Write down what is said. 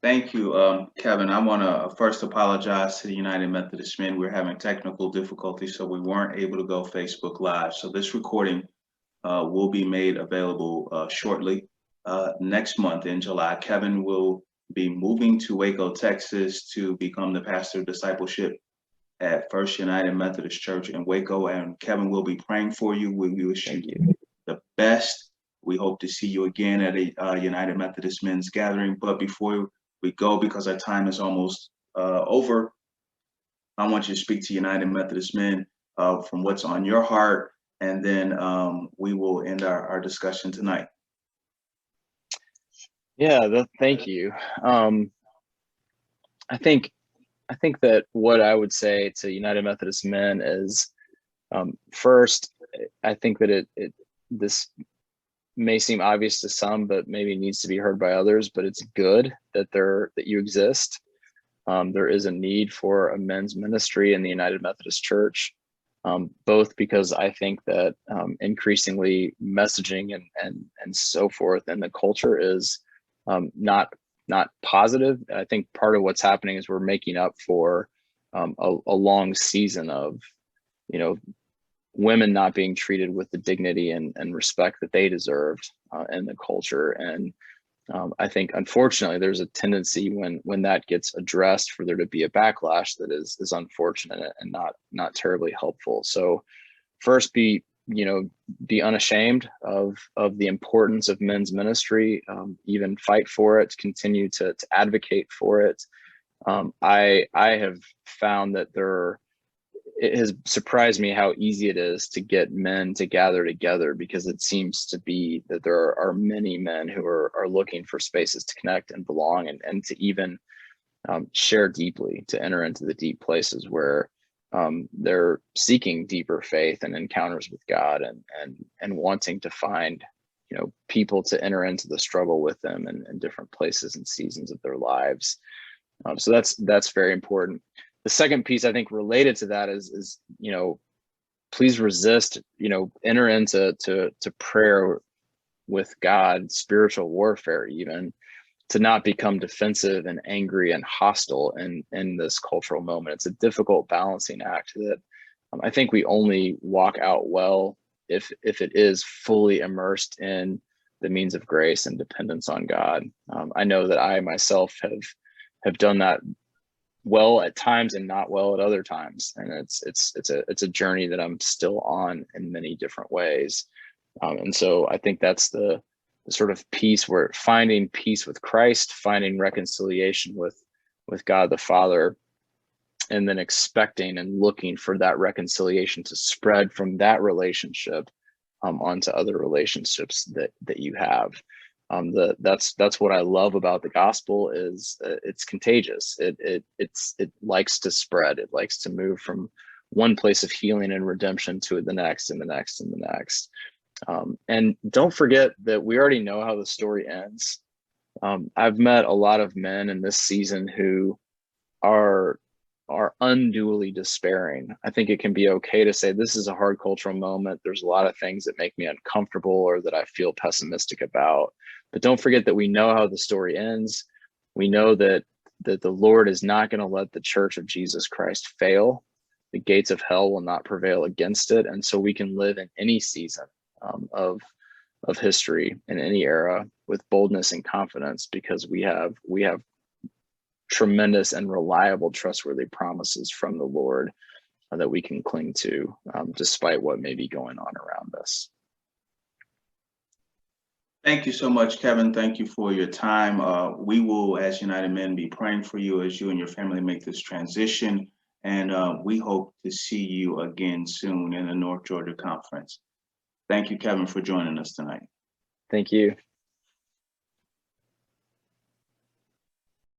Thank you, Kevin. I want to first apologize to the United Methodist Men. We're having technical difficulties, so we weren't able to go Facebook Live. So this recording will be made available shortly. Next month in July, Kevin will be moving to Waco, Texas to become the pastor of discipleship at First United Methodist Church in Waco. And Kevin will be praying for you. We wish you the best. We hope to see you again at a United Methodist Men's gathering. But before we go, because our time is almost over, I want you to speak to United Methodist Men from what's on your heart, and then we will end our discussion tonight. Yeah, thank you. I think that what I would say to United Methodist Men is, first, I think that this may seem obvious to some, but maybe needs to be heard by others. But it's good that you exist. There is a need for a men's ministry in the United Methodist Church, both because I think that increasingly messaging and so forth in the culture is not positive. I think part of what's happening is we're making up for a long season of, women not being treated with the dignity and respect that they deserved in the culture. And I think, unfortunately, there's a tendency when that gets addressed for there to be a backlash that is unfortunate and not terribly helpful. So first, be unashamed of the importance of men's ministry, even fight for it, continue to advocate for it. I have found that it has surprised me how easy it is to get men to gather together, because it seems to be that there are many men who are looking for spaces to connect and belong and to even share deeply, to enter into the deep places where they're seeking deeper faith and encounters with God and wanting to find, people to enter into the struggle with them in different places and seasons of their lives. So that's very important. The second piece, I think, related to that is please resist, enter into prayer with God, spiritual warfare, even, to not become defensive and angry and hostile in this cultural moment. It's a difficult balancing act that I think we only walk out well if it is fully immersed in the means of grace and dependence on God. I know that I myself have done that well at times and not well at other times, and it's a journey that I'm still on in many different ways. And so I think that's the sort of peace, where finding peace with Christ, finding reconciliation with God the Father, and then expecting and looking for that reconciliation to spread from that relationship onto other relationships that you have. That's what I love about the gospel is it's contagious. It likes to spread. It likes to move from one place of healing and redemption to the next and the next and the next. And don't forget that we already know how the story ends. I've met a lot of men in this season who are unduly despairing. I think it can be okay to say this is a hard cultural moment. There's a lot of things that make me uncomfortable or that I feel pessimistic about. But don't forget that we know how the story ends. We know that the Lord is not going to let the Church of Jesus Christ fail. The gates of hell will not prevail against it. And so we can live in any season of history, in any era, with boldness and confidence, because we have tremendous and reliable, trustworthy promises from the Lord that we can cling to, despite what may be going on around us. Thank you so much, Kevin. Thank you for your time. We will, as United Men, be praying for you as you and your family make this transition. And we hope to see you again soon in the North Georgia Conference. Thank you, Kevin, for joining us tonight. Thank you.